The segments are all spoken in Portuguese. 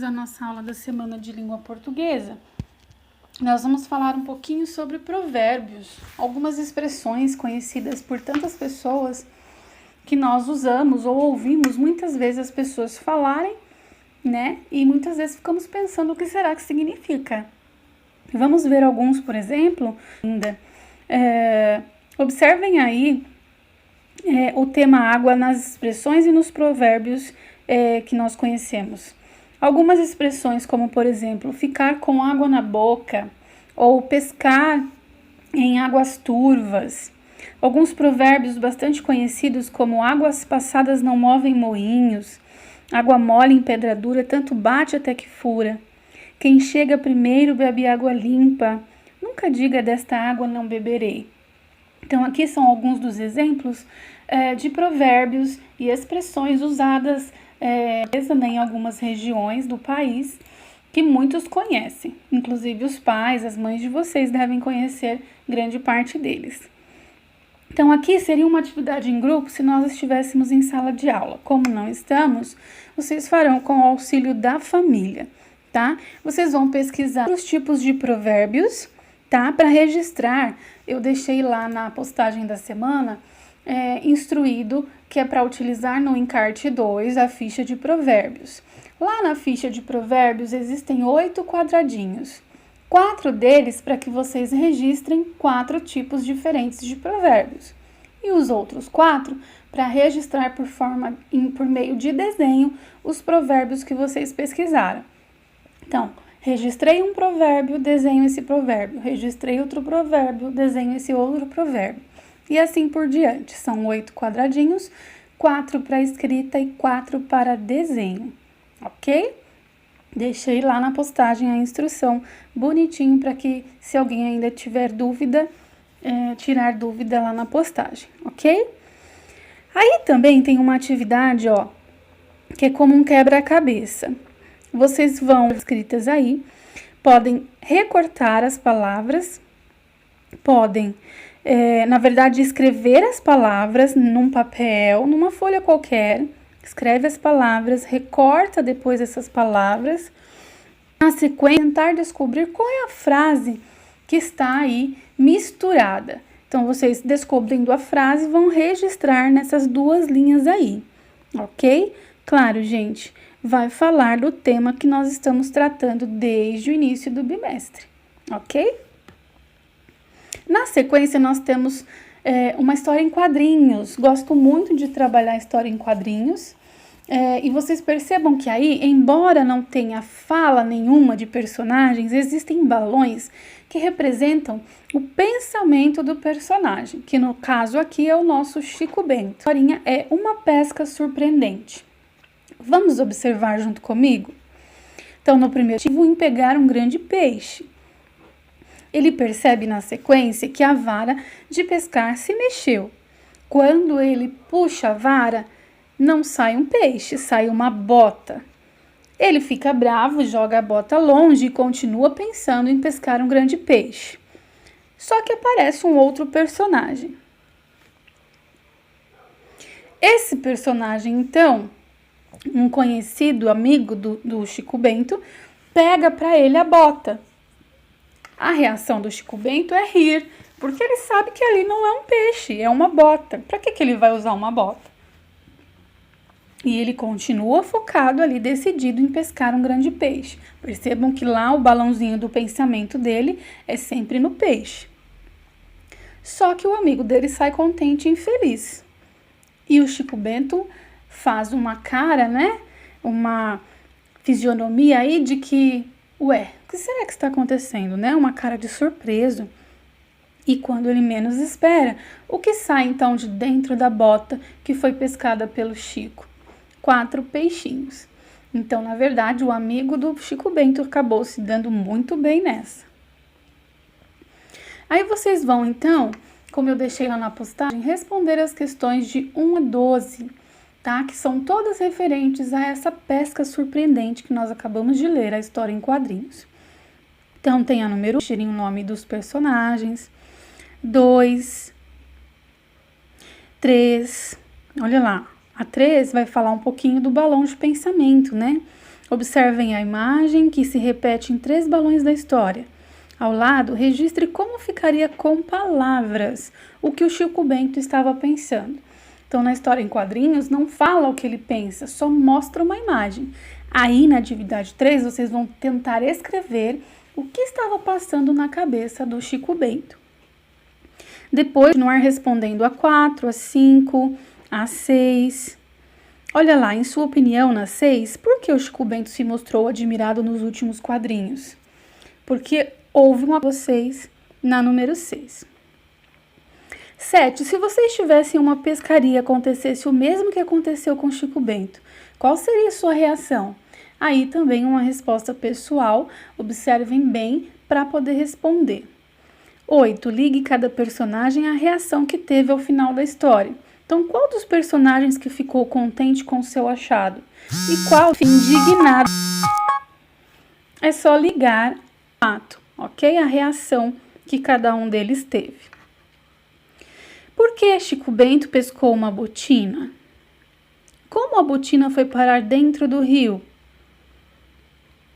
bem-vindos à nossa aula da Semana de Língua Portuguesa. Nós vamos falar um pouquinho sobre provérbios, algumas expressões conhecidas por tantas pessoas que nós usamos ou ouvimos muitas vezes as pessoas falarem, né? E muitas vezes ficamos pensando o que será que significa. Vamos ver alguns, por exemplo, ainda. Observem aí o tema água nas expressões e nos provérbios que nós conhecemos. Algumas expressões como, por exemplo, ficar com água na boca ou pescar em águas turvas. Alguns provérbios bastante conhecidos como águas passadas não movem moinhos, água mole em pedra dura, tanto bate até que fura. Quem chega primeiro bebe água limpa, nunca diga desta água não beberei. Então aqui são alguns dos exemplos de provérbios e expressões usadas em algumas regiões do país que muitos conhecem, inclusive os pais, as mães de vocês devem conhecer grande parte deles. Então aqui seria uma atividade em grupo se nós estivéssemos em sala de aula. Como não estamos, vocês farão com o auxílio da família, tá? Vocês vão pesquisar os tipos de provérbios, tá? Para registrar, eu deixei lá na postagem da semana instruído que é para utilizar no encarte 2 a ficha de provérbios. Lá na ficha de provérbios existem 8 quadradinhos. 4 deles para que vocês registrem 4 tipos diferentes de provérbios. E os outros 4 para registrar por meio de desenho os provérbios que vocês pesquisaram. Então, registrei um provérbio, desenho esse provérbio. Registrei outro provérbio, desenho esse outro provérbio. E assim por diante. São 8 quadradinhos, 4 para escrita e 4 para desenho, ok? Deixei lá na postagem a instrução bonitinho para que, se alguém ainda tiver dúvida, tirar dúvida lá na postagem, ok? Aí também tem uma atividade, que é como um quebra-cabeça. Vocês vão escritas aí, podem recortar as palavras, podem na verdade, escrever as palavras num papel, numa folha qualquer, escreve as palavras, recorta depois essas palavras, na sequência, tentar descobrir qual é a frase que está aí misturada. Então, vocês descobrindo a frase, vão registrar nessas 2 linhas aí, ok? Claro, gente, vai falar do tema que nós estamos tratando desde o início do bimestre, ok? Na sequência, nós temos uma história em quadrinhos. Gosto muito de trabalhar história em quadrinhos. E vocês percebam que aí, embora não tenha fala nenhuma de personagens, existem balões que representam o pensamento do personagem, que no caso aqui é o nosso Chico Bento. A historinha é uma pesca surpreendente. Vamos observar junto comigo? Então, no primeiro objetivo, em pegar um grande peixe. Ele percebe na sequência que a vara de pescar se mexeu. Quando ele puxa a vara, não sai um peixe, sai uma bota. Ele fica bravo, joga a bota longe e continua pensando em pescar um grande peixe. Só que aparece um outro personagem. Esse personagem, então, um conhecido amigo do Chico Bento, pega para ele a bota. A reação do Chico Bento é rir, porque ele sabe que ali não é um peixe, é uma bota. Para que ele vai usar uma bota? E ele continua focado ali, decidido em pescar um grande peixe. Percebam que lá o balãozinho do pensamento dele é sempre no peixe. Só que o amigo dele sai contente e infeliz. E o Chico Bento faz uma cara, né? Uma fisionomia aí de que, o que será que está acontecendo, né? Uma cara de surpreso. E quando ele menos espera, o que sai então de dentro da bota que foi pescada pelo Chico? 4 peixinhos. Então, na verdade, o amigo do Chico Bento acabou se dando muito bem nessa. Aí vocês vão, então, como eu deixei lá na postagem, responder as questões de 1 a 12, tá? Que são todas referentes a essa pesca surpreendente que nós acabamos de ler, a história em quadrinhos. Então, tem a número 1, o nome dos personagens, 2, 3, olha lá, a 3 vai falar um pouquinho do balão de pensamento, né? Observem a imagem que se repete em 3 balões da história. Ao lado, registre como ficaria com palavras o que o Chico Bento estava pensando. Então, na história em quadrinhos, não fala o que ele pensa, só mostra uma imagem. Aí, na atividade 3, vocês vão tentar escrever o que estava passando na cabeça do Chico Bento. Depois, continuar respondendo a 4, a 5, a 6. Olha lá, em sua opinião, na 6, por que o Chico Bento se mostrou admirado nos últimos quadrinhos? Porque houve uma vocês na número 6. 7. Se vocês tivessem uma pescaria e acontecesse o mesmo que aconteceu com Chico Bento, qual seria a sua reação? Aí também uma resposta pessoal, observem bem para poder responder. 8. Ligue cada personagem à reação que teve ao final da história. Então, qual dos personagens que ficou contente com o seu achado? E qual indignado? É só ligar o fato, ok? A reação que cada um deles teve. Por que Chico Bento pescou uma botina? Como a botina foi parar dentro do rio?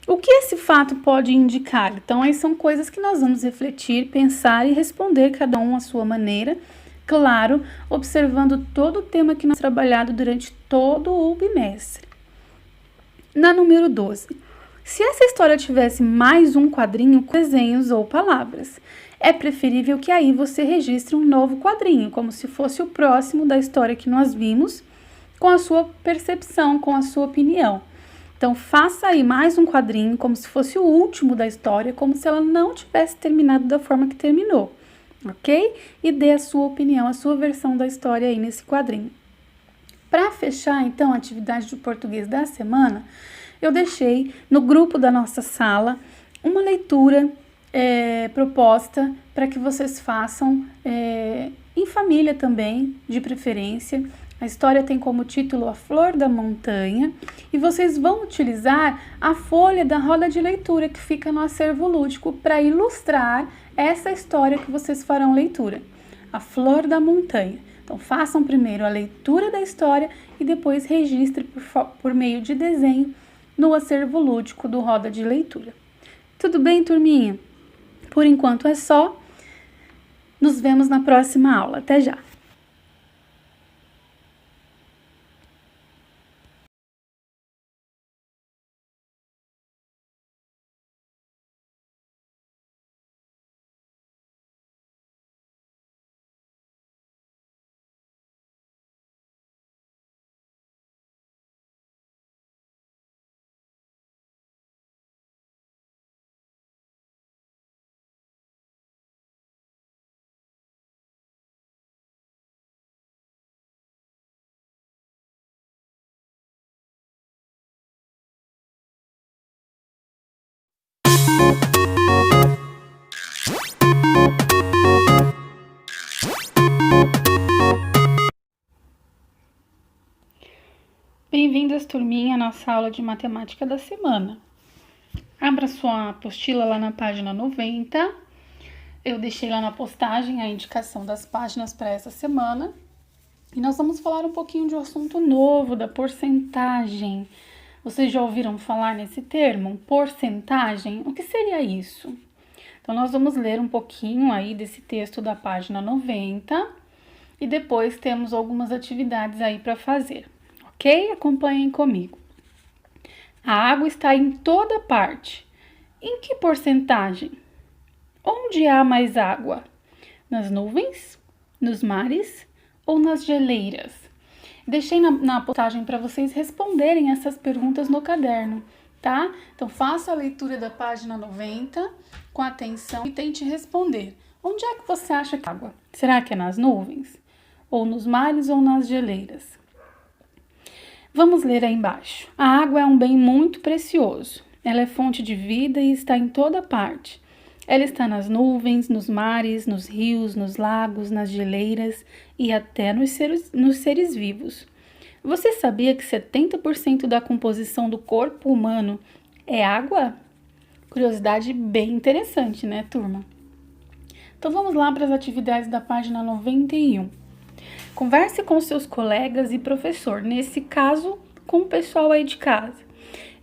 O que esse fato pode indicar? Então, aí são coisas que nós vamos refletir, pensar e responder cada um à sua maneira. Claro, observando todo o tema que nós trabalhado durante todo o bimestre. Na número 12. Se essa história tivesse mais um quadrinho com desenhos ou palavras, é preferível que aí você registre um novo quadrinho, como se fosse o próximo da história que nós vimos, com a sua percepção, com a sua opinião. Então, faça aí mais um quadrinho, como se fosse o último da história, como se ela não tivesse terminado da forma que terminou, ok? E dê a sua opinião, a sua versão da história aí nesse quadrinho. Para fechar, então, a atividade de português da semana, eu deixei no grupo da nossa sala uma leitura proposta para que vocês façam em família também, de preferência. A história tem como título A Flor da Montanha e vocês vão utilizar a folha da roda de leitura que fica no acervo lúdico para ilustrar essa história que vocês farão leitura. A Flor da Montanha. Então, façam primeiro a leitura da história e depois registre por meio de desenho no acervo lúdico do Roda de Leitura. Tudo bem, turminha? Por enquanto é só. Nos vemos na próxima aula. Até já! Bem-vindas, turminha, à nossa aula de matemática da semana. Abra sua apostila lá na página 90. Eu deixei lá na postagem a indicação das páginas para essa semana. E nós vamos falar um pouquinho de um assunto novo, da porcentagem. Vocês já ouviram falar nesse termo? Porcentagem? O que seria isso? Então, nós vamos ler um pouquinho aí desse texto da página 90 e depois temos algumas atividades aí para fazer. Ok? Acompanhem comigo. A água está em toda parte. Em que porcentagem? Onde há mais água? Nas nuvens? Nos mares? Ou nas geleiras? Deixei na postagem para vocês responderem essas perguntas no caderno, tá? Então, faça a leitura da página 90 com atenção e tente responder. Onde é que você acha que é água? Será que é nas nuvens? Ou nos mares ou nas geleiras? Vamos ler aí embaixo. A água é um bem muito precioso. Ela é fonte de vida e está em toda parte. Ela está nas nuvens, nos mares, nos rios, nos lagos, nas geleiras e até nos seres vivos. Você sabia que 70% da composição do corpo humano é água? Curiosidade bem interessante, né, turma? Então vamos lá para as atividades da página 91. Converse com seus colegas e professor, nesse caso, com o pessoal aí de casa.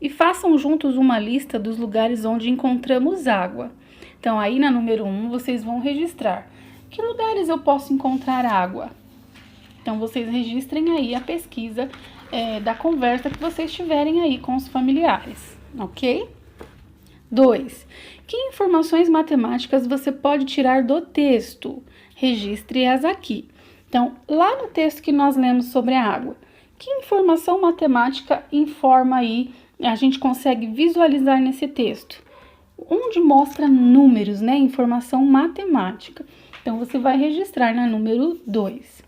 e façam juntos uma lista dos lugares onde encontramos água. Então, aí na número 1, vocês vão registrar que lugares eu posso encontrar água. Então, vocês registrem aí a pesquisa da conversa que vocês tiverem aí com os familiares, ok? 2. Que informações matemáticas você pode tirar do texto? Registre-as aqui. Então, lá no texto que nós lemos sobre a água, que informação matemática informa aí, a gente consegue visualizar nesse texto? Onde mostra números, né? Informação matemática. Então, você vai registrar na número 2.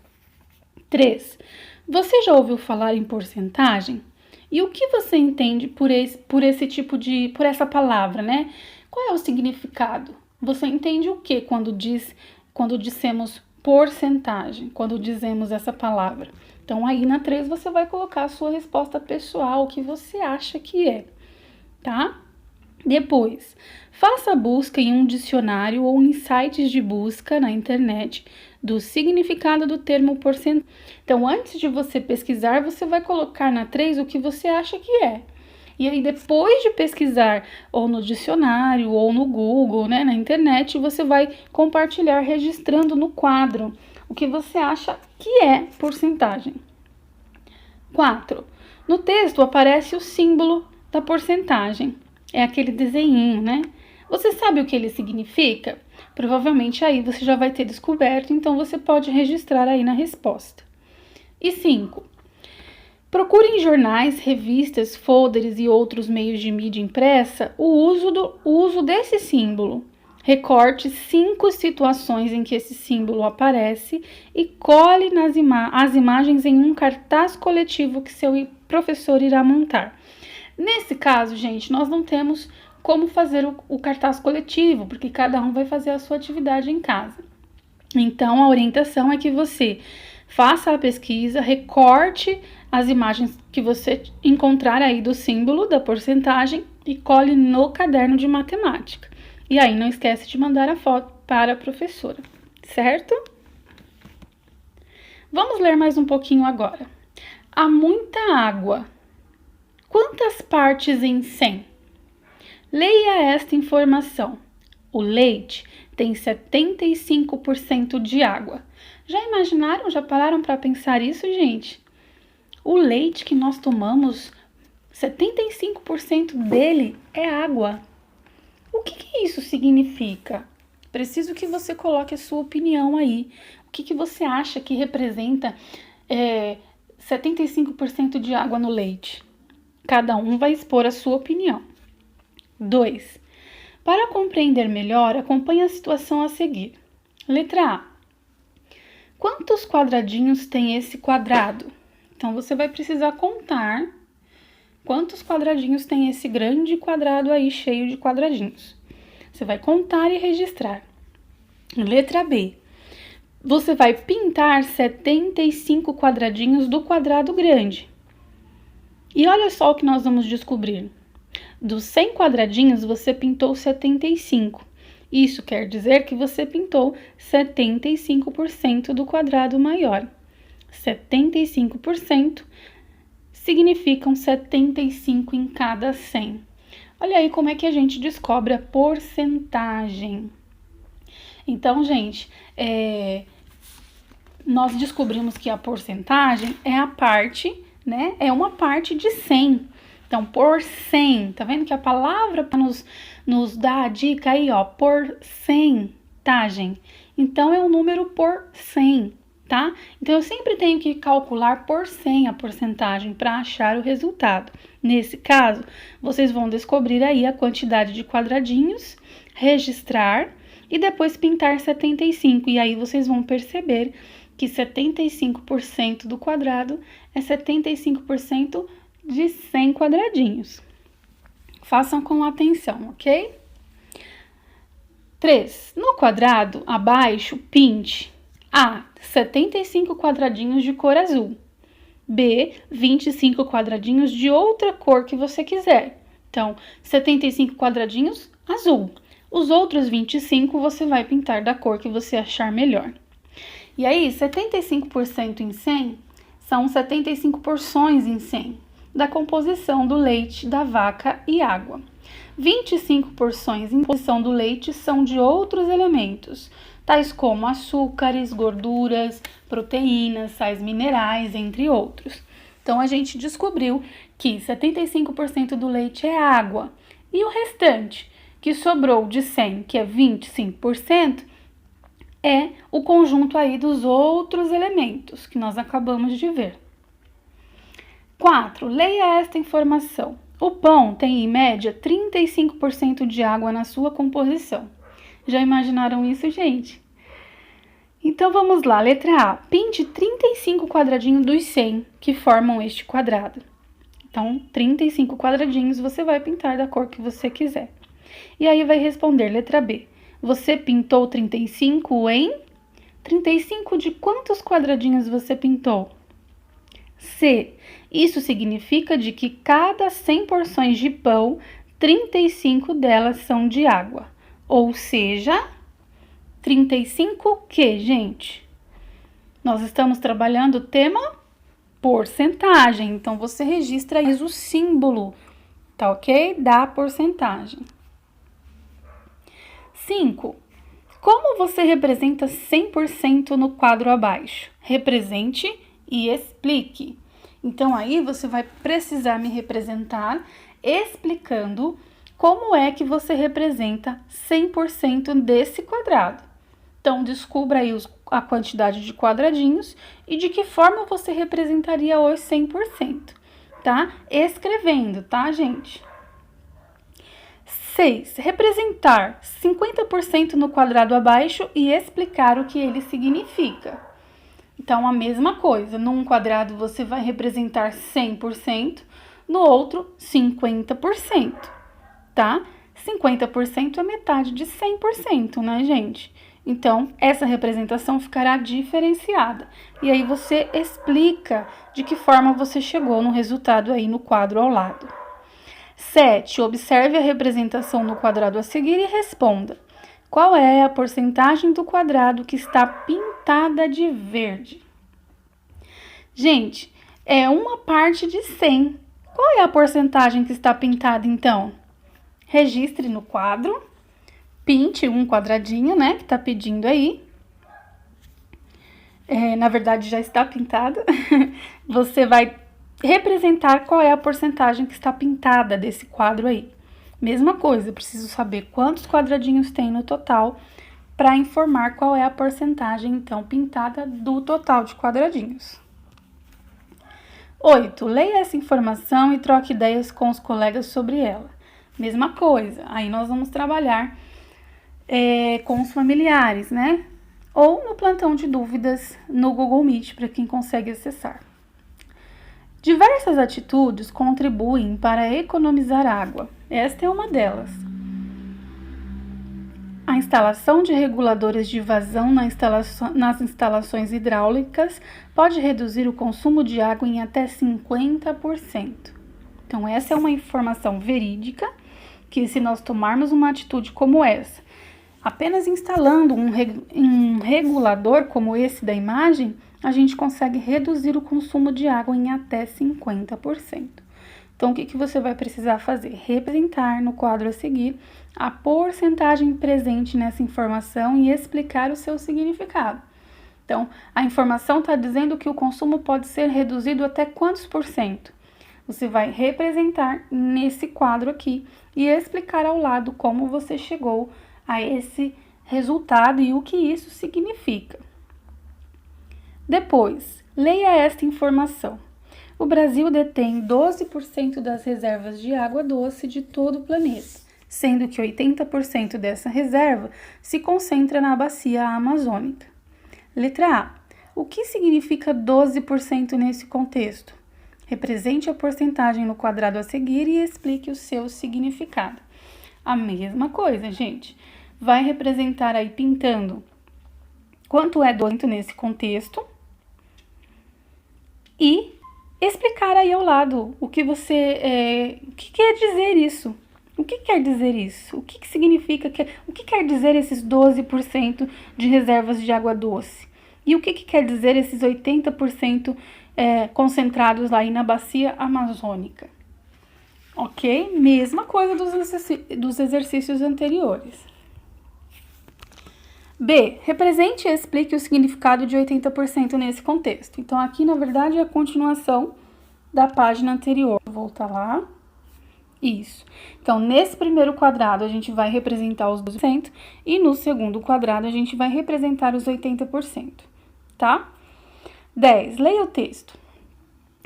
3. Você já ouviu falar em porcentagem? E o que você entende por essa palavra, né? Qual é o significado? Você entende o que quando dissemos porcentagem, quando dizemos essa palavra? Então, aí na 3 você vai colocar a sua resposta pessoal, o que você acha que é, tá? Depois, faça a busca em um dicionário ou em sites de busca na internet do significado do termo porcentagem. Então, antes de você pesquisar, você vai colocar na 3 o que você acha que é. E aí, depois de pesquisar ou no dicionário ou no Google, né, na internet, você vai compartilhar registrando no quadro o que você acha que é porcentagem. 4. No texto aparece o símbolo da porcentagem. É aquele desenhinho, né? Você sabe o que ele significa? Provavelmente aí você já vai ter descoberto, então você pode registrar aí na resposta. E 5. Procure em jornais, revistas, folders e outros meios de mídia impressa o uso desse símbolo. Recorte 5 situações em que esse símbolo aparece e cole as imagens em um cartaz coletivo que seu professor irá montar. Nesse caso, gente, nós não temos como fazer o cartaz coletivo, porque cada um vai fazer a sua atividade em casa. Então, a orientação é que você faça a pesquisa, recorte as imagens que você encontrar aí do símbolo da porcentagem e cole no caderno de matemática. E aí, não esquece de mandar a foto para a professora, certo? Vamos ler mais um pouquinho agora. Há muita água. Quantas partes em 100? Leia esta informação. O leite tem 75% de água. Já imaginaram, já pararam para pensar isso, gente? O leite que nós tomamos, 75% dele é água. O que isso significa? Preciso que você coloque a sua opinião aí. O que você acha que representa 75% de água no leite? Cada um vai expor a sua opinião. 2. Para compreender melhor, acompanhe a situação a seguir. Letra A. Quantos quadradinhos tem esse quadrado? Então, você vai precisar contar quantos quadradinhos tem esse grande quadrado aí, cheio de quadradinhos. Você vai contar e registrar. Letra B. Você vai pintar 75 quadradinhos do quadrado grande. E olha só o que nós vamos descobrir. Dos 100 quadradinhos, você pintou 75. Isso quer dizer que você pintou 75% do quadrado maior. 75% significam 75 em cada 100. Olha aí como é que a gente descobre a porcentagem. Então, gente, nós descobrimos que a porcentagem é a parte, né? É uma parte de 100. Então, por 100, tá vendo que a palavra nos dá a dica aí, ó, porcentagem. Então, é o número por 100, tá? Então, eu sempre tenho que calcular por 100 a porcentagem para achar o resultado. Nesse caso, vocês vão descobrir aí a quantidade de quadradinhos, registrar e depois pintar 75. E aí, vocês vão perceber que 75% do quadrado é 75% de 100 quadradinhos. Façam com atenção, ok? 3. No quadrado, abaixo, pinte A. 75 quadradinhos de cor azul. B. 25 quadradinhos de outra cor que você quiser. Então, 75 quadradinhos, azul. Os outros 25 você vai pintar da cor que você achar melhor. E aí, 75% em 100 são 75 porções em 100. da composição do leite da vaca e água. 25 porções em composição do leite são de outros elementos, tais como açúcares, gorduras, proteínas, sais minerais, entre outros. Então, a gente descobriu que 75% do leite é água e o restante, que sobrou de 100, que é 25%, é o conjunto aí dos outros elementos que nós acabamos de ver. 4. Leia esta informação. O pão tem, em média, 35% de água na sua composição. Já imaginaram isso, gente? Então, vamos lá. Letra A. Pinte 35 quadradinhos dos 100 que formam este quadrado. Então, 35 quadradinhos você vai pintar da cor que você quiser. E aí vai responder, letra B. Você pintou 35 em? 35 de quantos quadradinhos você pintou? C. Isso significa de que cada 100 porções de pão, 35 delas são de água. Ou seja, 35 o quê, gente? Nós estamos trabalhando o tema porcentagem. Então, você registra aí o símbolo, tá ok? Da porcentagem. 5. Como você representa 100% no quadro abaixo? Represente e explique. Então, aí você vai precisar me representar explicando como é que você representa 100% desse quadrado. Então, descubra aí a quantidade de quadradinhos e de que forma você representaria os 100%, tá? Escrevendo, tá, gente? 6. Representar 50% no quadrado abaixo e explicar o que ele significa. Então, a mesma coisa. Num quadrado você vai representar 100%, no outro 50%, tá? 50% é metade de 100%, né, gente? Então, essa representação ficará diferenciada. E aí você explica de que forma você chegou no resultado aí no quadro ao lado. 7. Observe a representação no quadrado a seguir e responda. Qual é a porcentagem do quadrado que está pintada de verde? Gente, é uma parte de 100. Qual é a porcentagem que está pintada, então? Registre no quadro, pinte um quadradinho, né, que está pedindo aí. Na verdade, já está pintada. Você vai representar qual é a porcentagem que está pintada desse quadro aí. Mesma coisa, eu preciso saber quantos quadradinhos tem no total para informar qual é a porcentagem, então, pintada do total de quadradinhos. 8. Leia essa informação e troque ideias com os colegas sobre ela. Mesma coisa, aí nós vamos trabalhar com os familiares, né? Ou no plantão de dúvidas no Google Meet, para quem consegue acessar. Diversas atitudes contribuem para economizar água. Esta é uma delas. A instalação de reguladores de vazão nas instalações hidráulicas pode reduzir o consumo de água em até 50%. Então, essa é uma informação verídica, que se nós tomarmos uma atitude como essa, apenas instalando um regulador como esse da imagem, a gente consegue reduzir o consumo de água em até 50%. Então, o que você vai precisar fazer? Representar no quadro a seguir a porcentagem presente nessa informação e explicar o seu significado. Então, a informação está dizendo que o consumo pode ser reduzido até quantos por cento? Você vai representar nesse quadro aqui e explicar ao lado como você chegou a esse resultado e o que isso significa. Depois, leia esta informação. O Brasil detém 12% das reservas de água doce de todo o planeta, sendo que 80% dessa reserva se concentra na bacia amazônica. Letra A. O que significa 12% nesse contexto? Represente a porcentagem no quadrado a seguir e explique o seu significado. A mesma coisa, gente. Vai representar aí pintando quanto é 12% nesse contexto e explicar aí ao lado o que o que quer dizer isso. O que quer dizer isso? O que significa, o que quer dizer esses 12% de reservas de água doce? E o que quer dizer esses 80% concentrados lá aí na bacia amazônica. Ok? Mesma coisa dos exercícios anteriores. B. Represente e explique o significado de 80% nesse contexto. Então, aqui, na verdade, é a continuação da página anterior. Vou voltar lá. Isso. Então, nesse primeiro quadrado, a gente vai representar os 12% e no segundo quadrado, a gente vai representar os 80%, tá? 10. Leia o texto.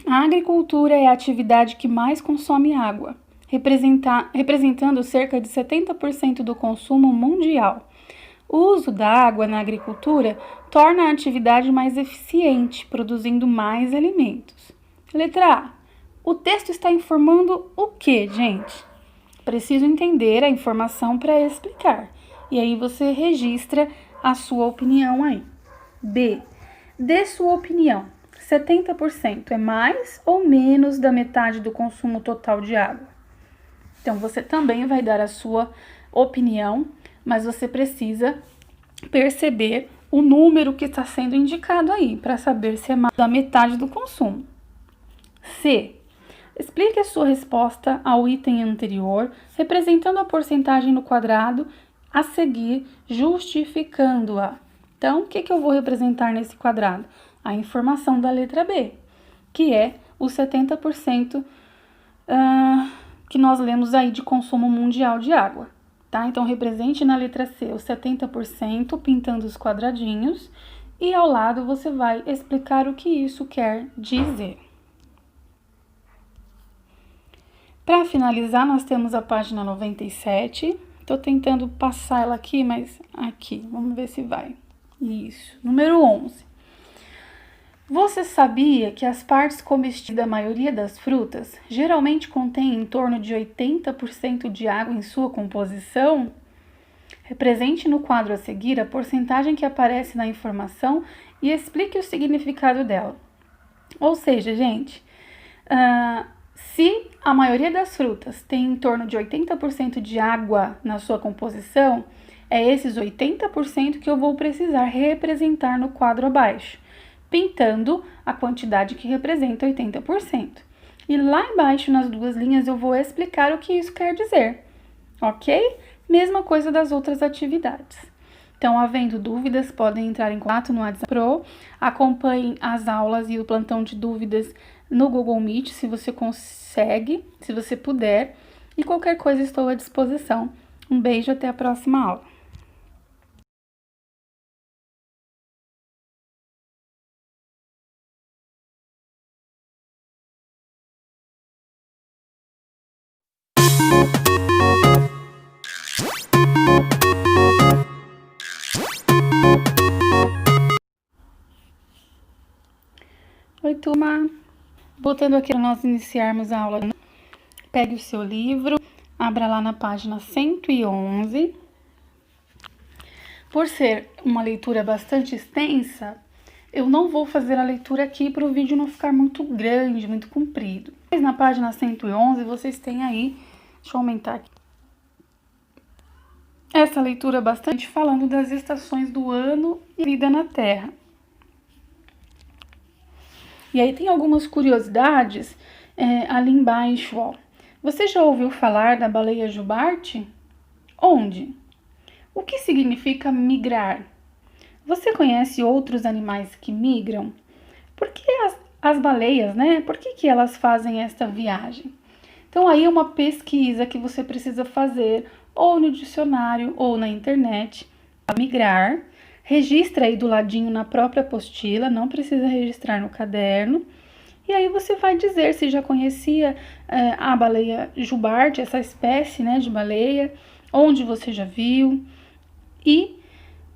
A agricultura é a atividade que mais consome água, representando cerca de 70% do consumo mundial. O uso da água na agricultura torna a atividade mais eficiente, produzindo mais alimentos. Letra A. O texto está informando o que, gente? Preciso entender a informação para explicar. E aí você registra a sua opinião aí. B. Dê sua opinião. 70% é mais ou menos da metade do consumo total de água? Então, você também vai dar a sua opinião, mas você precisa perceber o número que está sendo indicado aí, para saber se é mais da metade do consumo. C. Explique a sua resposta ao item anterior, representando a porcentagem no quadrado, a seguir, justificando-a. Então, o que eu vou representar nesse quadrado? A informação da letra B, que é os 70% que nós lemos aí de consumo mundial de água, tá? Então, represente na letra C os 70%, pintando os quadradinhos, e ao lado você vai explicar o que isso quer dizer. Para finalizar, nós temos a página 97. Estou tentando passar ela aqui, mas aqui, vamos ver se vai. Isso, número 11. Você sabia que as partes comestíveis da maioria das frutas geralmente contêm em torno de 80% de água em sua composição? Represente no quadro a seguir a porcentagem que aparece na informação e explique o significado dela. Ou seja, gente, se a maioria das frutas tem em torno de 80% de água na sua composição, é esses 80% que eu vou precisar representar no quadro abaixo, pintando a quantidade que representa 80%. E lá embaixo, nas duas linhas, eu vou explicar o que isso quer dizer, ok? Mesma coisa das outras atividades. Então, havendo dúvidas, podem entrar em contato no WhatsApp Pro, acompanhem as aulas e o plantão de dúvidas no Google Meet, se você consegue, se você puder. E qualquer coisa, estou à disposição. Um beijo, até a próxima aula. Oi, turma! Voltando aqui para nós iniciarmos a aula, pegue o seu livro, abra lá na página 111. Por ser uma leitura bastante extensa, eu não vou fazer a leitura aqui para o vídeo não ficar muito grande, muito comprido. Mas na página 111 vocês têm aí, deixa eu aumentar aqui, essa leitura bastante falando das estações do ano e vida na Terra. E aí tem algumas curiosidades ali embaixo, ó. Você já ouviu falar da baleia jubarte? Onde? O que significa migrar? Você conhece outros animais que migram? Por que as baleias, né? Por que elas fazem esta viagem? Então, aí é uma pesquisa que você precisa fazer ou no dicionário ou na internet. Migrar. Registra aí do ladinho na própria apostila, não precisa registrar no caderno. E aí você vai dizer se já conhecia a baleia jubarte, essa espécie, né, de baleia, onde você já viu e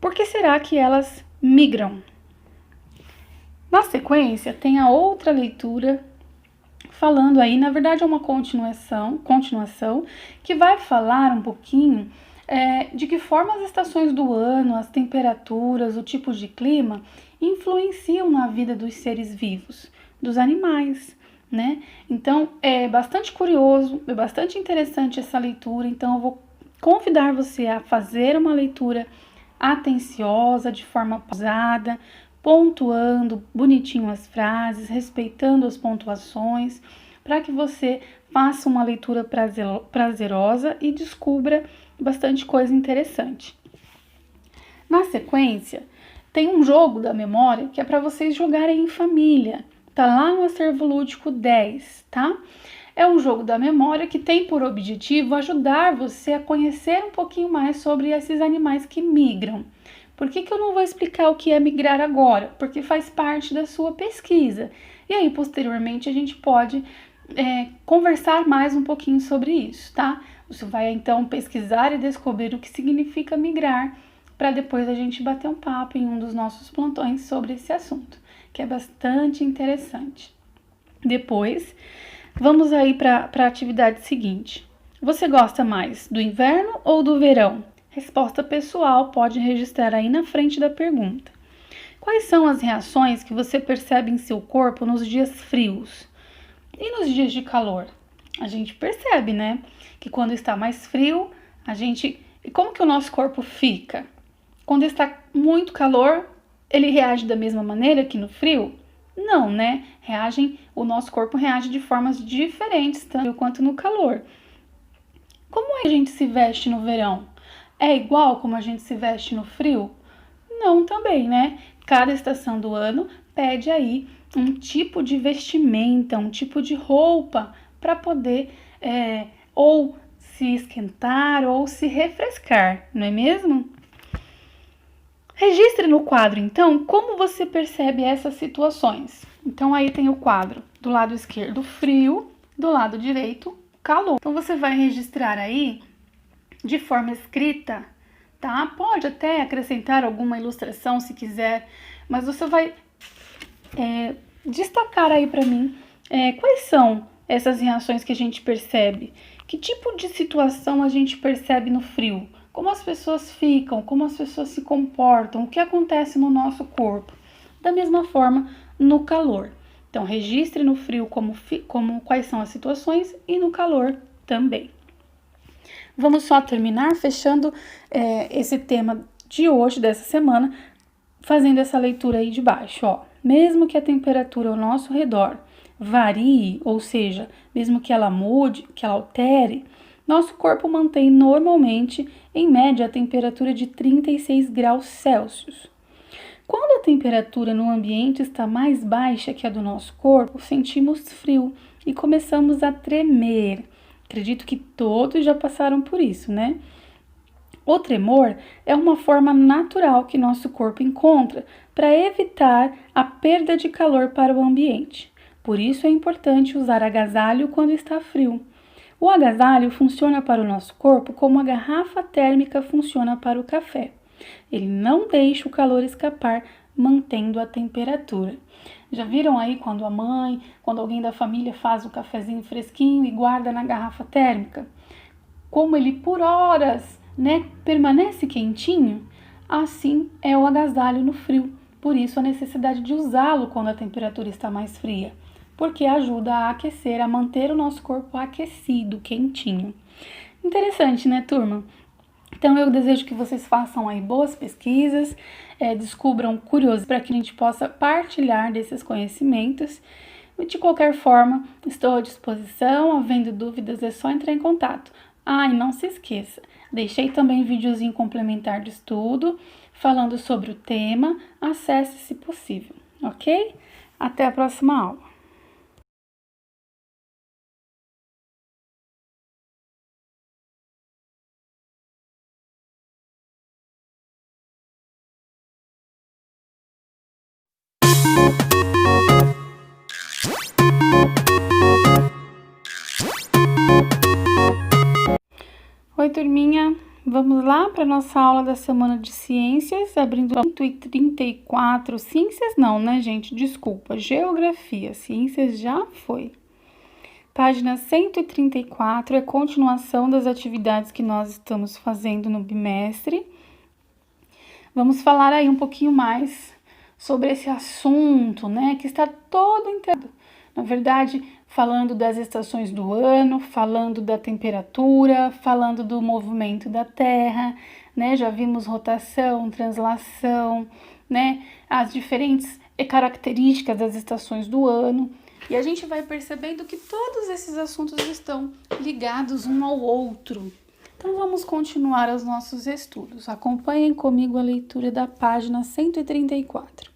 por que será que elas migram. Na sequência, tem a outra leitura falando aí, na verdade é uma continuação que vai falar um pouquinho de que forma as estações do ano, as temperaturas, o tipo de clima influenciam na vida dos seres vivos, dos animais, né? Então, é bastante curioso, é bastante interessante essa leitura, então eu vou convidar você a fazer uma leitura atenciosa, de forma pausada, pontuando bonitinho as frases, respeitando as pontuações, para que você faça uma leitura prazerosa e descubra bastante coisa interessante. Na sequência, tem um jogo da memória que é para vocês jogarem em família. Tá lá no Acervo Lúdico 10, tá? É um jogo da memória que tem por objetivo ajudar você a conhecer um pouquinho mais sobre esses animais que migram. Por que eu não vou explicar o que é migrar agora? Porque faz parte da sua pesquisa. E aí, posteriormente, a gente pode conversar mais um pouquinho sobre isso, tá? Você vai, então, pesquisar e descobrir o que significa migrar, para depois a gente bater um papo em um dos nossos plantões sobre esse assunto, que é bastante interessante. Depois, vamos aí para a atividade seguinte. Você gosta mais do inverno ou do verão? Resposta pessoal, pode registrar aí na frente da pergunta. Quais são as reações que você percebe em seu corpo nos dias frios? E nos dias de calor? A gente percebe, né? Que quando está mais frio, E como que o nosso corpo fica? Quando está muito calor, ele reage da mesma maneira que no frio? Não, né? O nosso corpo reage de formas diferentes, tanto quanto no calor. Como a gente se veste no verão? É igual como a gente se veste no frio? Não, também, né? Cada estação do ano pede aí um tipo de vestimenta, um tipo de roupa para poder ou se esquentar ou se refrescar, não é mesmo? Registre no quadro, então, como você percebe essas situações. Então, aí tem o quadro do lado esquerdo, frio, do lado direito, calor. Então, você vai registrar aí de forma escrita, tá? Pode até acrescentar alguma ilustração se quiser, mas você vai destacar aí para mim quais são essas reações que a gente percebe. Que tipo de situação a gente percebe no frio? Como as pessoas ficam, como as pessoas se comportam, o que acontece no nosso corpo. Da mesma forma, no calor. Então, registre no frio quais são as situações e no calor também. Vamos só terminar fechando esse tema de hoje, dessa semana, fazendo essa leitura aí de baixo. Ó. Mesmo que a temperatura ao nosso redor varie, ou seja, mesmo que ela mude, que ela altere, nosso corpo mantém normalmente, em média, a temperatura de 36 graus Celsius. Quando a temperatura no ambiente está mais baixa que a do nosso corpo, sentimos frio e começamos a tremer. Acredito que todos já passaram por isso, né? O tremor é uma forma natural que nosso corpo encontra para evitar a perda de calor para o ambiente. Por isso é importante usar agasalho quando está frio. O agasalho funciona para o nosso corpo como a garrafa térmica funciona para o café. Ele não deixa o calor escapar, mantendo a temperatura. Já viram aí quando alguém da família faz o cafezinho fresquinho e guarda na garrafa térmica? Como ele por horas, permanece quentinho? Assim é o agasalho no frio. Por isso a necessidade de usá-lo quando a temperatura está mais fria, porque ajuda a aquecer, a manter o nosso corpo aquecido, quentinho. Interessante, né, turma? Então eu desejo que vocês façam aí boas pesquisas, descubram curiosidades para que a gente possa partilhar desses conhecimentos. De qualquer forma, estou à disposição, havendo dúvidas é só entrar em contato. E não se esqueça, deixei também videozinho complementar de estudo, falando sobre o tema, acesse se possível, ok? Até a próxima aula. Oi, turminha! Vamos lá para a nossa aula da semana de ciências, abrindo 134. Ciências não, né, gente? Desculpa. Geografia. Ciências já foi. Página 134 é continuação das atividades que nós estamos fazendo no bimestre. Vamos falar aí um pouquinho mais sobre esse assunto, né, que está todo inteiro. Na verdade, falando das estações do ano, falando da temperatura, falando do movimento da Terra, né? Já vimos rotação, translação, né, as diferentes características das estações do ano. E a gente vai percebendo que todos esses assuntos estão ligados um ao outro. Então vamos continuar os nossos estudos. Acompanhem comigo a leitura da página 134.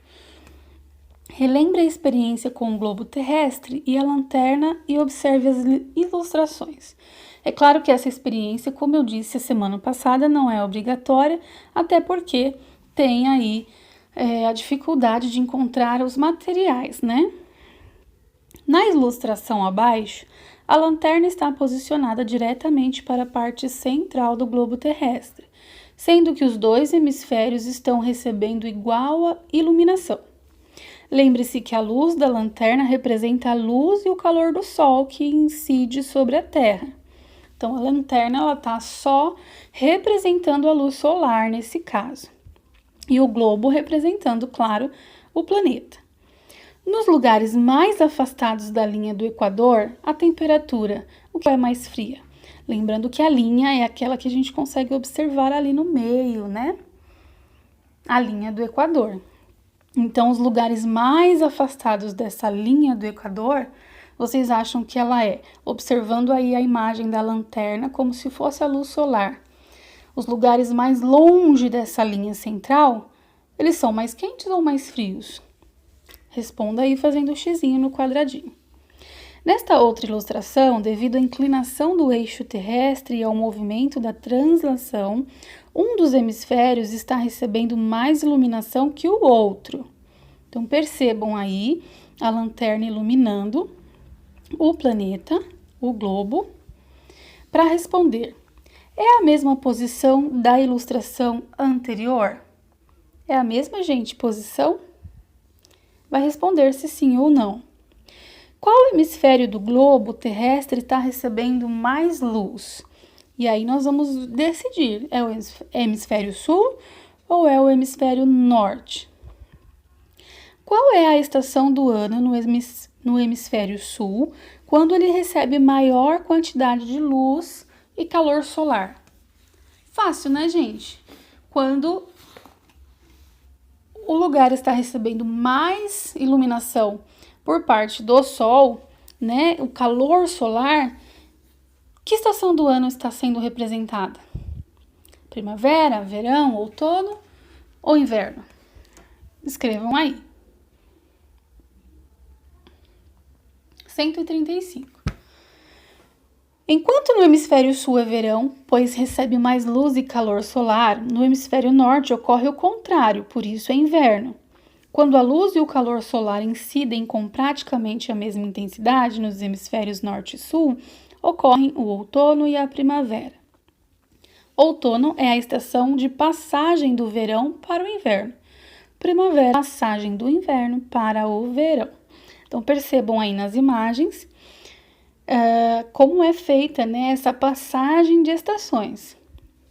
Relembre a experiência com o globo terrestre e a lanterna e observe as ilustrações. É claro que essa experiência, como eu disse a semana passada, não é obrigatória, até porque tem aí a dificuldade de encontrar os materiais, né? Na ilustração abaixo, a lanterna está posicionada diretamente para a parte central do globo terrestre, sendo que os dois hemisférios estão recebendo igual iluminação. Lembre-se que a luz da lanterna representa a luz e o calor do sol que incide sobre a Terra. Então, a lanterna está só representando a luz solar nesse caso. E o globo representando, claro, o planeta. Nos lugares mais afastados da linha do Equador, a temperatura é mais fria. Lembrando que a linha é aquela que a gente consegue observar ali no meio, né? A linha do Equador. Então, os lugares mais afastados dessa linha do Equador, vocês acham que ela é, observando aí a imagem da lanterna como se fosse a luz solar. Os lugares mais longe dessa linha central, eles são mais quentes ou mais frios? Responda aí fazendo o xizinho no quadradinho. Nesta outra ilustração, devido à inclinação do eixo terrestre e ao movimento da translação, um dos hemisférios está recebendo mais iluminação que o outro. Então, percebam aí a lanterna iluminando o planeta, o globo. Para responder, é a mesma posição da ilustração anterior? É a mesma, gente, posição? Vai responder se sim ou não. Qual hemisfério do globo terrestre está recebendo mais luz? E aí nós vamos decidir, é o hemisfério sul ou é o hemisfério norte? Qual é a estação do ano no hemisfério sul, quando ele recebe maior quantidade de luz e calor solar? Fácil, né, gente? Quando o lugar está recebendo mais iluminação por parte do sol, né, o calor solar, que estação do ano está sendo representada? Primavera, verão, outono ou inverno? Escrevam aí. 135. Enquanto no hemisfério sul é verão, pois recebe mais luz e calor solar, no hemisfério norte ocorre o contrário, por isso é inverno. Quando a luz e o calor solar incidem com praticamente a mesma intensidade nos hemisférios norte e sul, ocorrem o outono e a primavera. Outono é a estação de passagem do verão para o inverno. Primavera, passagem do inverno para o verão. Então, percebam aí nas imagens como é feita, né, essa passagem de estações.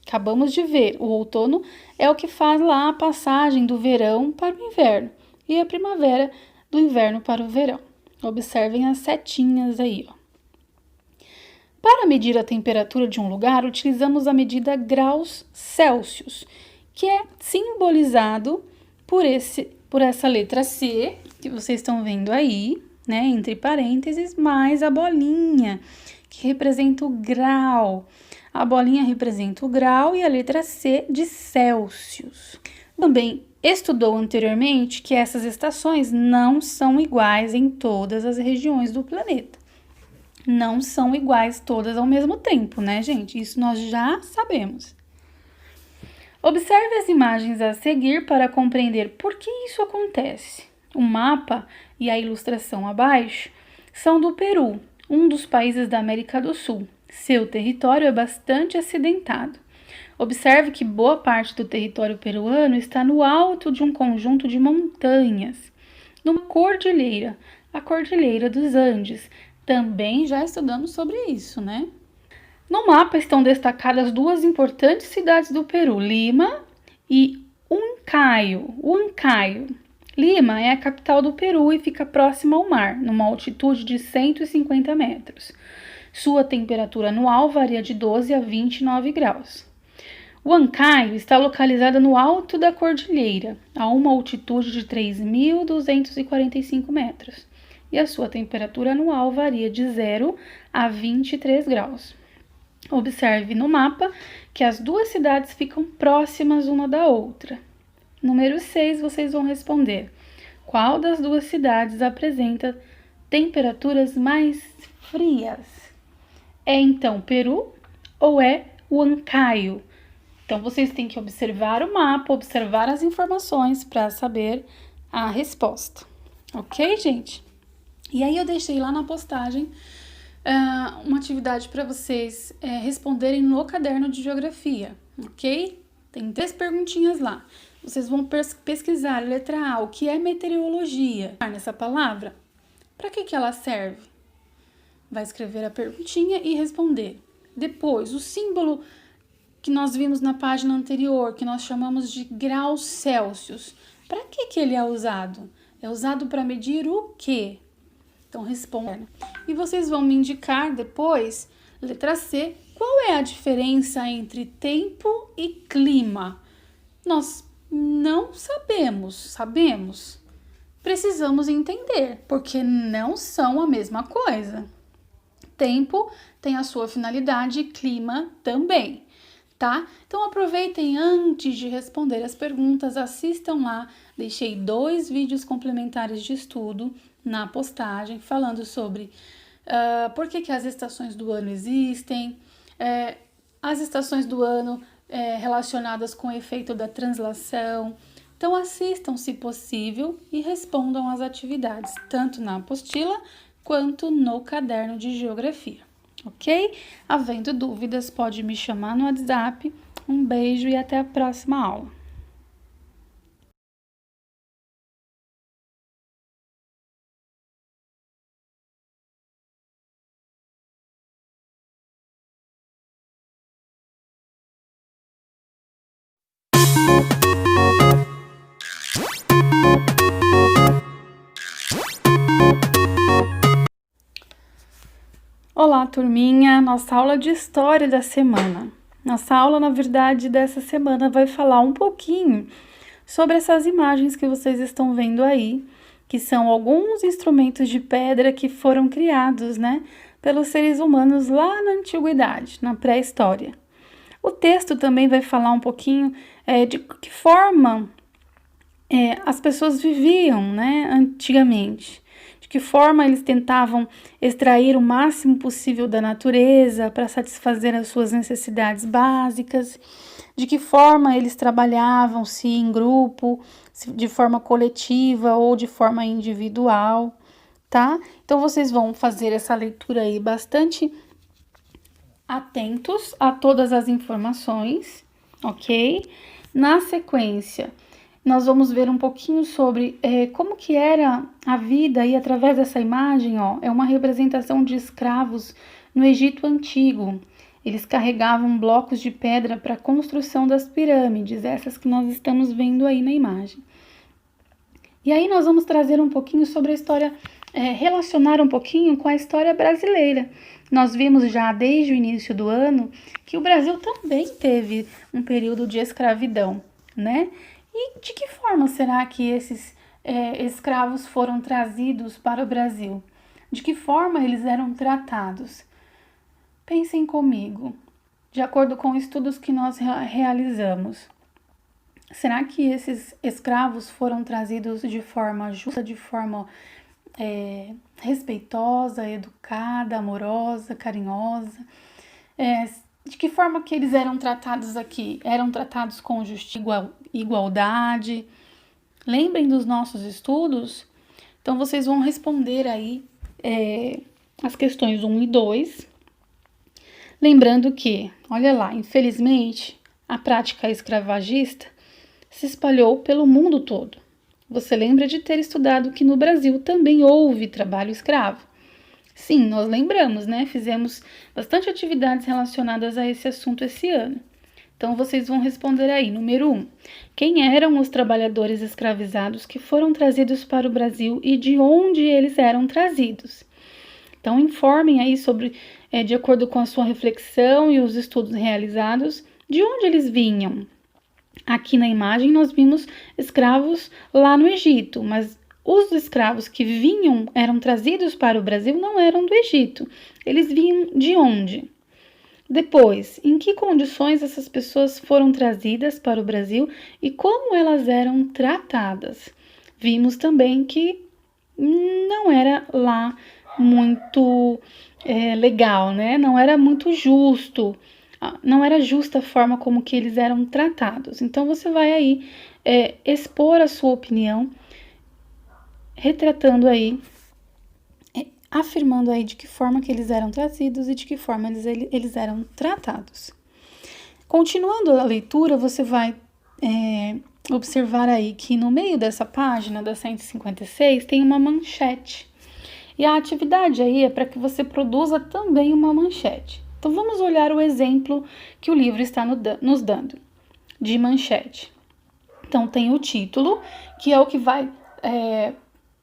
Acabamos de ver, o outono é o que faz lá a passagem do verão para o inverno e a primavera do inverno para o verão. Observem as setinhas aí, ó. Para medir a temperatura de um lugar, utilizamos a medida graus Celsius, que é simbolizado por essa letra C, que vocês estão vendo aí, né, entre parênteses, mais a bolinha, que representa o grau. A bolinha representa o grau e a letra C de Celsius. Também estudou anteriormente que essas estações não são iguais em todas as regiões do planeta. Não são iguais todas ao mesmo tempo, né, gente? Isso nós já sabemos. Observe as imagens a seguir para compreender por que isso acontece. O mapa e a ilustração abaixo são do Peru, um dos países da América do Sul. Seu território é bastante acidentado. Observe que boa parte do território peruano está no alto de um conjunto de montanhas, numa cordilheira, a Cordilheira dos Andes. Também já estudamos sobre isso, né? No mapa estão destacadas duas importantes cidades do Peru, Lima e Huancayo. Lima é a capital do Peru e fica próxima ao mar, numa altitude de 150 metros. Sua temperatura anual varia de 12 a 29 graus. O Ancaio está localizado no alto da cordilheira, a uma altitude de 3.245 metros, e a sua temperatura anual varia de 0 a 23 graus. Observe no mapa que as duas cidades ficam próximas uma da outra. Número 6, vocês vão responder: qual das duas cidades apresenta temperaturas mais frias? É então Peru ou é Huancayo? Então, vocês têm que observar o mapa, observar as informações para saber a resposta. Ok, gente? E aí eu deixei lá na postagem uma atividade para vocês responderem no caderno de geografia, ok? Tem 3 perguntinhas lá. Vocês vão pesquisar, letra A, o que é meteorologia? Nessa palavra, para que ela serve? Vai escrever a perguntinha e responder. Depois, o símbolo que nós vimos na página anterior, que nós chamamos de graus Celsius. Para que ele é usado? É usado para medir o quê? Então, responda. E vocês vão me indicar depois, letra C, qual é a diferença entre tempo e clima? Nós não sabemos. Sabemos? Precisamos entender, porque não são a mesma coisa. Tempo tem a sua finalidade e clima também, tá? Então aproveitem antes de responder as perguntas, assistam lá, deixei 2 vídeos complementares de estudo na postagem falando sobre por que as estações do ano existem, as estações do ano relacionadas com o efeito da translação. Então assistam se possível e respondam às atividades, tanto na apostila quanto no caderno de geografia, ok? Havendo dúvidas, pode me chamar no WhatsApp. Um beijo e até a próxima aula. Olá, turminha! Nossa aula de história da semana. Nossa aula, na verdade, dessa semana vai falar um pouquinho sobre essas imagens que vocês estão vendo aí, que são alguns instrumentos de pedra que foram criados, né, pelos seres humanos lá na antiguidade, na pré-história. O texto também vai falar um pouquinho de que forma as pessoas viviam, né, antigamente. De que forma eles tentavam extrair o máximo possível da natureza para satisfazer as suas necessidades básicas, de que forma eles trabalhavam, se em grupo, de forma coletiva ou de forma individual, tá? Então, vocês vão fazer essa leitura aí bastante atentos a todas as informações, ok? Na sequência, nós vamos ver um pouquinho sobre como que era a vida e através dessa imagem, ó, é uma representação de escravos no Egito Antigo. Eles carregavam blocos de pedra para a construção das pirâmides, essas que nós estamos vendo aí na imagem. E aí nós vamos trazer um pouquinho sobre a história, relacionar um pouquinho com a história brasileira. Nós vimos já desde o início do ano que o Brasil também teve um período de escravidão, né? E de que forma será que esses escravos foram trazidos para o Brasil? De que forma eles eram tratados? Pensem comigo, de acordo com estudos que nós realizamos. Será que esses escravos foram trazidos de forma justa, de forma respeitosa, educada, amorosa, carinhosa? De que forma que eles eram tratados aqui? Eram tratados com justiça, igualdade? Lembrem dos nossos estudos? Então, vocês vão responder aí as questões 1 e 2. Lembrando que, olha lá, infelizmente, a prática escravagista se espalhou pelo mundo todo. Você lembra de ter estudado que no Brasil também houve trabalho escravo? Sim, nós lembramos, né? Fizemos bastante atividades relacionadas a esse assunto esse ano. Então, vocês vão responder aí. Número 1. Quem eram os trabalhadores escravizados que foram trazidos para o Brasil e de onde eles eram trazidos? Então, informem aí sobre, de acordo com a sua reflexão e os estudos realizados, De onde eles vinham? Aqui na imagem nós vimos escravos lá no Egito, mas os escravos que vinham, eram trazidos para o Brasil, não eram do Egito. Eles vinham de onde? Depois, em que condições essas pessoas foram trazidas para o Brasil e como elas eram tratadas? Vimos também que não era lá muito legal, né? Não era muito justo, não era justa a forma como que eles eram tratados. Então você vai aí expor a sua opinião, retratando aí, afirmando aí de que forma que eles eram trazidos e de que forma eles eram tratados. Continuando a leitura, você vai observar aí que no meio dessa página, da 156, tem uma manchete. E a atividade aí é para que você produza também uma manchete. Então vamos olhar o exemplo que o livro está nos dando de manchete. Então tem o título, que é o que vai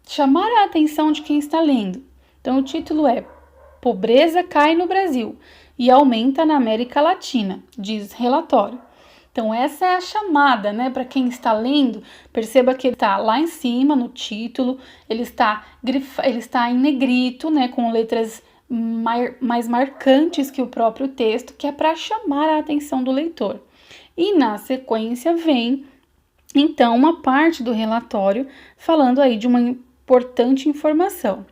chamar a atenção de quem está lendo. Então o título é Pobreza cai no Brasil e aumenta na América Latina, diz relatório. Então essa é a chamada, né, para quem está lendo. Perceba que ele está lá em cima no título, ele está em negrito, né, com letras mais marcantes que o próprio texto, que é para chamar a atenção do leitor. E na sequência vem então uma parte do relatório falando aí de uma importante informação.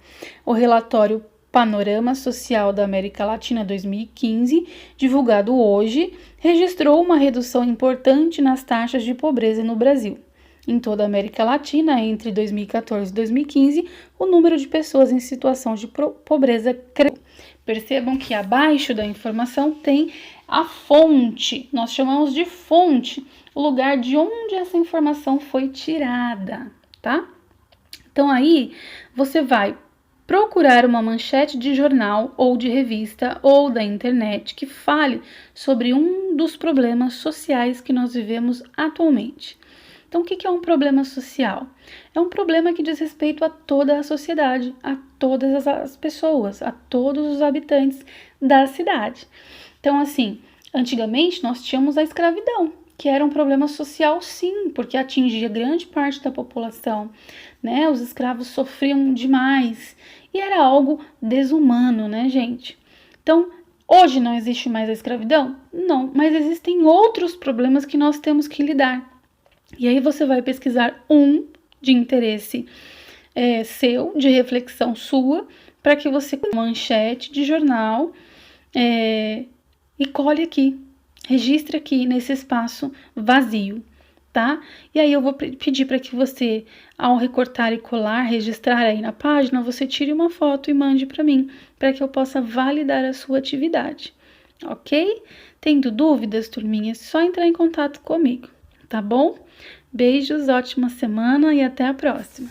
O relatório Panorama Social da América Latina 2015, divulgado hoje, registrou uma redução importante nas taxas de pobreza no Brasil. Em toda a América Latina, entre 2014 e 2015, o número de pessoas em situação de pobreza cresceu. Percebam que abaixo da informação tem a fonte, nós chamamos de fonte, o lugar de onde essa informação foi tirada, tá? Então aí você vai procurar uma manchete de jornal ou de revista ou da internet que fale sobre um dos problemas sociais que nós vivemos atualmente. Então, o que é um problema social? É um problema que diz respeito a toda a sociedade, a todas as pessoas, a todos os habitantes da cidade. Então, assim, antigamente nós tínhamos a escravidão, que era um problema social, sim, porque atingia grande parte da população, né? Os escravos sofriam demais e era algo desumano, né, gente? Então, hoje não existe mais a escravidão? Não, mas existem outros problemas que nós temos que lidar. E aí você vai pesquisar um de interesse seu, de reflexão sua, para que você manchete de jornal e cole aqui, registre aqui nesse espaço vazio, tá? E aí eu vou pedir para que você, ao recortar e colar, registrar aí na página, você tire uma foto e mande para mim, para que eu possa validar a sua atividade, ok? Tendo dúvidas, turminha, é só entrar em contato comigo, tá bom? Beijos, ótima semana e até a próxima!